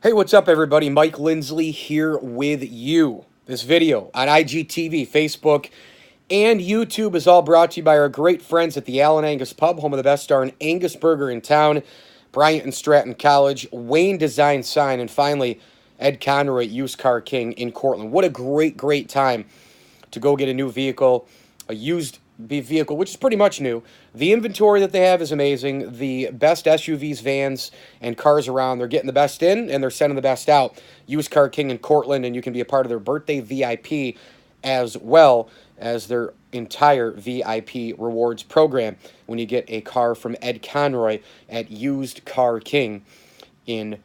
Hey, what's up, everybody? Mike Lindsley here with you. This video on IGTV, Facebook, and YouTube is all brought to you by our great friends at the Allen Angus Pub, home of the best darn Angus burger in town, Bryant and Stratton College, Wayne Design Sign, and finally, Ed Conroy, Used Car King in Cortland. What a great time to go get a new vehicle, a used vehicle, which is pretty much new. The inventory that they have is amazing. The best SUVs, vans, and cars around. They're getting the best in, and they're sending the best out. Used Car King in Cortland, and you can be a part of their birthday VIP as well as their entire VIP rewards program when you get a car from Ed Conroy at Used Car King in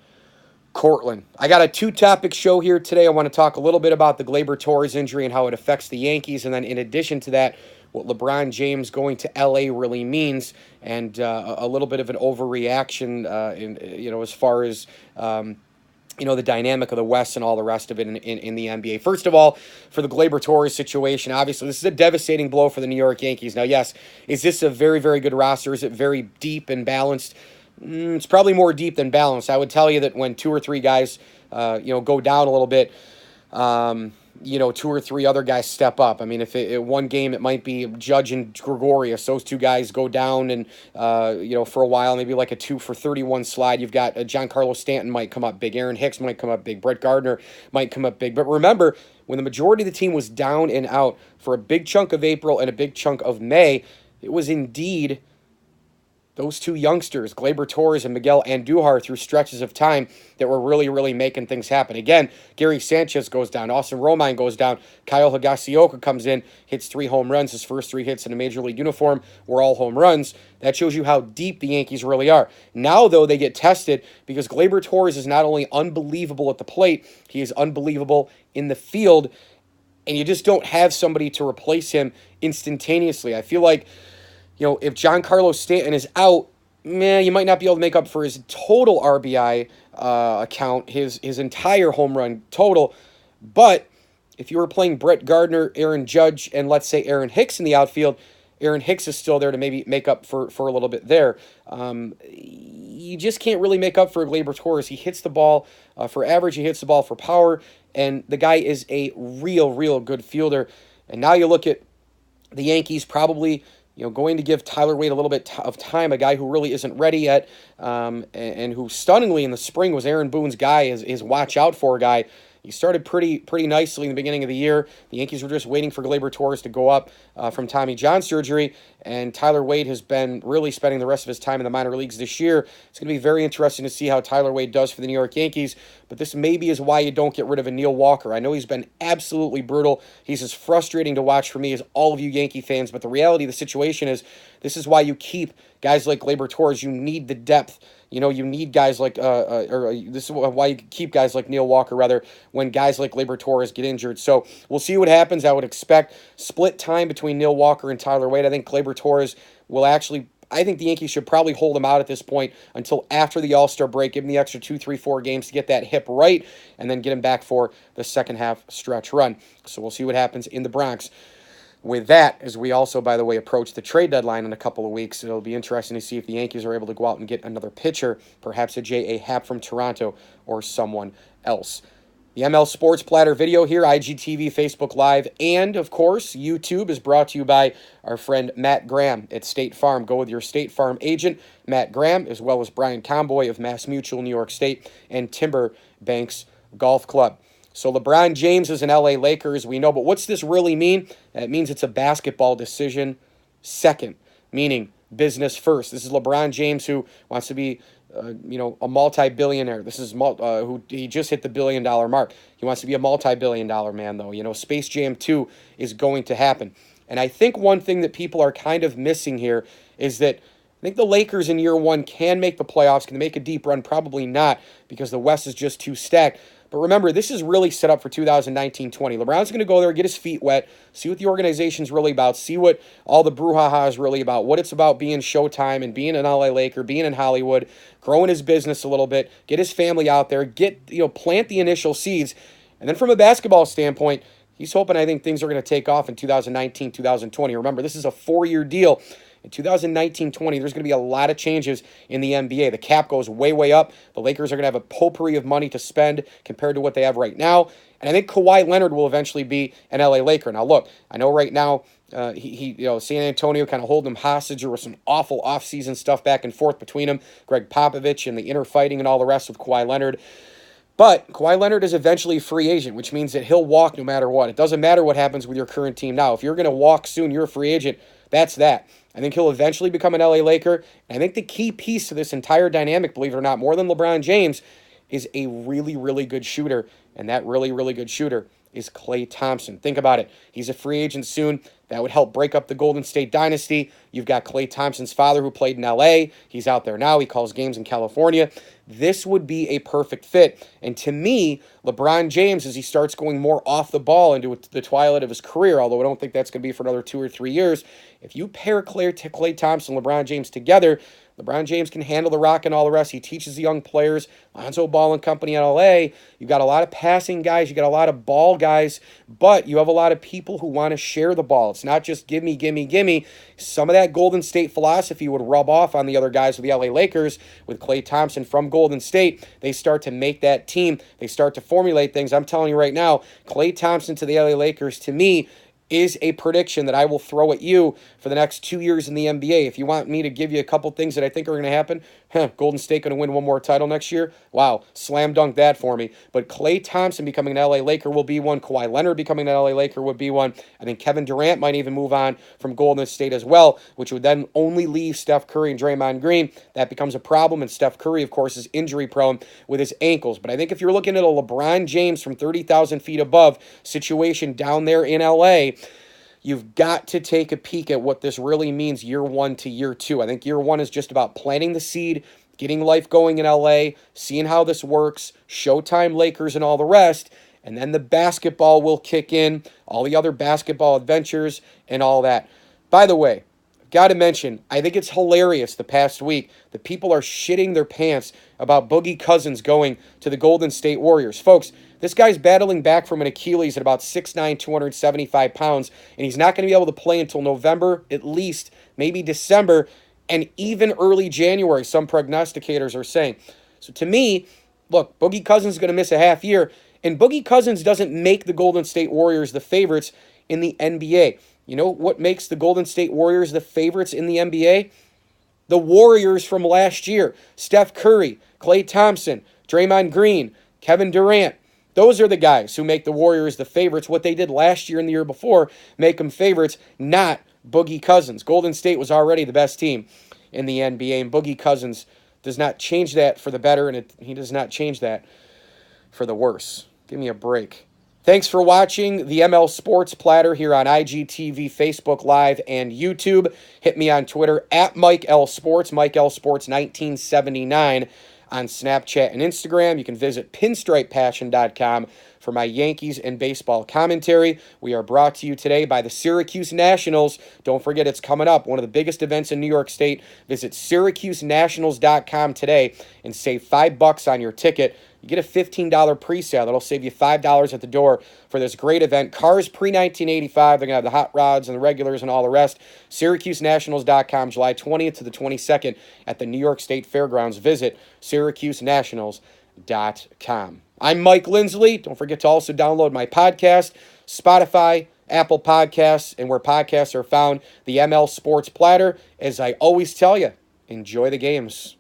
Cortland. I got a two-topic show here today. I want to talk a little bit about the Gleyber Torres injury and how it affects the Yankees, and then in addition to that, what LeBron James going to LA really means, and a little bit of an overreaction, as far as the dynamic of the West and all the rest of it in the NBA. First of all, for the Gleyber Torres situation, obviously this is a devastating blow for the New York Yankees. Now, yes, is this a very good roster? Is it very deep and balanced? It's probably more deep than balanced. I would tell you that when two or three guys, go down a little bit, two or three other guys step up. I mean, if one game it might be Judge and Gregorius, those two guys go down and, for a while, maybe like a 2-for-31 slide. You've got Giancarlo Stanton might come up big. Aaron Hicks might come up big. Brett Gardner might come up big. But remember, when the majority of the team was down and out for a big chunk of April and a big chunk of May, it was indeed those two youngsters, Gleyber Torres and Miguel Andujar, through stretches of time that were really making things happen. Again, Gary Sanchez goes down. Austin Romine goes down. Kyle Higashioka comes in, hits 3 home runs. His first 3 hits in a Major League uniform were all home runs. That shows you how deep the Yankees really are. Now, though, they get tested because Gleyber Torres is not only unbelievable at the plate, he is unbelievable in the field, and you just don't have somebody to replace him instantaneously. I feel like if Giancarlo Stanton is out, you might not be able to make up for his total RBI account, his entire home run total. But if you were playing Brett Gardner, Aaron Judge, and let's say Aaron Hicks in the outfield, Aaron Hicks is still there to maybe make up for a little bit there. You just can't really make up for Gleyber Torres. He hits the ball for average. He hits the ball for power. And the guy is a real good fielder. And now you look at the Yankees probably going to give Tyler Wade a little bit of time, a guy who really isn't ready yet, and who stunningly in the spring was Aaron Boone's guy, his watch out for guy. He started pretty nicely in the beginning of the year. The Yankees were just waiting for Gleyber Torres to go up from Tommy John surgery, and Tyler Wade has been really spending the rest of his time in the minor leagues this year. It's going to be very interesting to see how Tyler Wade does for the New York Yankees, but this maybe is why you don't get rid of a Neil Walker. I know he's been absolutely brutal. He's as frustrating to watch for me as all of you Yankee fans, but the reality of the situation is this is why you keep guys like Gleyber Torres. You need the depth. You need guys like, this is why you keep guys like Neil Walker, rather, when guys like Gleyber Torres get injured. So we'll see what happens. I would expect split time between Neil Walker and Tyler Wade. I think Gleyber Torres will I think the Yankees should probably hold him out at this point until after the All-Star break, give him the extra 2, 3, 4 games to get that hip right, and then get him back for the second half stretch run. So we'll see what happens in the Bronx. With that, as we also, by the way, approach the trade deadline in a couple of weeks, it'll be interesting to see if the Yankees are able to go out and get another pitcher, perhaps a J.A. Happ from Toronto or someone else. The ML Sports Platter video here, IGTV, Facebook Live, and, of course, YouTube is brought to you by our friend Matt Graham at State Farm. Go with your State Farm agent, Matt Graham, as well as Brian Comboy of Mass Mutual, New York State, and Timber Banks Golf Club. So LeBron James is an LA Laker, as we know, but what's this really mean? It means it's a basketball decision second, meaning business first. This is LeBron James, who wants to be, a multi-billionaire. This is who he just hit the $1 billion mark. He wants to be a multi-billion-dollar man, though. Space Jam 2 is going to happen. And I think one thing that people are kind of missing here is that I think the Lakers in year one can make the playoffs. Can they make a deep run? Probably not, because the West is just too stacked. But remember, this is really set up for 2019-20. LeBron's going to go there, get his feet wet, see what the organization's really about, see what all the brouhaha is really about, what it's about being Showtime and being an LA Laker, being in Hollywood, growing his business a little bit, get his family out there, plant the initial seeds. And then from a basketball standpoint, he's hoping, I think, things are going to take off in 2019-2020. Remember, this is a 4-year deal. In 2019-20, there's going to be a lot of changes in the NBA. The cap goes way, way up. The Lakers are going to have a potpourri of money to spend compared to what they have right now. And I think Kawhi Leonard will eventually be an LA Laker. Now, look, I know right now San Antonio kind of holding him hostage. There was some awful offseason stuff back and forth between him, Greg Popovich and the inner fighting and all the rest with Kawhi Leonard. But Kawhi Leonard is eventually a free agent, which means that he'll walk no matter what. It doesn't matter what happens with your current team now. If you're going to walk soon, you're a free agent. That's that. I think he'll eventually become an LA Laker. And I think the key piece to this entire dynamic, believe it or not, more than LeBron James, is a really, really good shooter. And that really, really good shooter is Klay Thompson. Think about it. He's a free agent soon. That would help break up the Golden State dynasty. You've got Klay Thompson's father who played in LA. He's out there now. He calls games in California. This would be a perfect fit. And to me, LeBron James, as he starts going more off the ball into the twilight of his career, although I don't think that's going to be for another 2 or 3 years, if you pair Klay Thompson and LeBron James together, LeBron James can handle the rock and all the rest. He teaches the young players. Lonzo Ball and company in LA. You got a lot of passing guys. You got a lot of ball guys. But you have a lot of people who want to share the ball. It's not just gimme, gimme, gimme. Some of that Golden State philosophy would rub off on the other guys with the LA Lakers. With Klay Thompson from Golden State, they start to make that team. They start to formulate things. I'm telling you right now, Klay Thompson to the LA Lakers, to me, is a prediction that I will throw at you for the next 2 years in the NBA. If you want me to give you a couple things that I think are going to happen, Golden State going to win one more title next year? Wow, slam dunk that for me. But Klay Thompson becoming an LA Laker will be one. Kawhi Leonard becoming an LA Laker would be one. I think Kevin Durant might even move on from Golden State as well, which would then only leave Steph Curry and Draymond Green. That becomes a problem, and Steph Curry, of course, is injury prone with his ankles. But I think if you're looking at a LeBron James from 30,000 feet above situation down there in LA, you've got to take a peek at what this really means year 1 to year 2. I think year 1 is just about planting the seed, getting life going in LA, seeing how this works, Showtime Lakers and all the rest, and then the basketball will kick in, all the other basketball adventures and all that. By the way, got to mention, I think it's hilarious the past week that people are shitting their pants about Boogie Cousins going to the Golden State Warriors. Folks, this guy's battling back from an Achilles at about 6'9", 275 pounds, and he's not going to be able to play until November, at least, maybe December, and even early January, some prognosticators are saying. So to me, look, Boogie Cousins is going to miss a half year, and Boogie Cousins doesn't make the Golden State Warriors the favorites in the NBA. You know what makes the Golden State Warriors the favorites in the NBA? The Warriors from last year. Steph Curry, Klay Thompson, Draymond Green, Kevin Durant. Those are the guys who make the Warriors the favorites. What they did last year and the year before make them favorites, not Boogie Cousins. Golden State was already the best team in the NBA, and Boogie Cousins does not change that for the better, and he does not change that for the worse. Give me a break. Thanks for watching the ML Sports Platter here on IGTV, Facebook Live, and YouTube. Hit me on Twitter at Mike L Sports, Mike L Sports 1979 on Snapchat and Instagram. You can visit pinstripepassion.com for my Yankees and baseball commentary. We are brought to you today by the Syracuse Nationals. Don't forget, it's coming up, one of the biggest events in New York State. Visit syracusenationals.com today and save $5 on your ticket. You get a $15 pre-sale. That'll save you $5 at the door for this great event. Cars pre-1985. They're going to have the hot rods and the regulars and all the rest. SyracuseNationals.com, July 20th to the 22nd at the New York State Fairgrounds. Visit SyracuseNationals.com. I'm Mike Lindsley. Don't forget to also download my podcast, Spotify, Apple Podcasts, and where podcasts are found, the ML Sports Platter. As I always tell you, enjoy the games.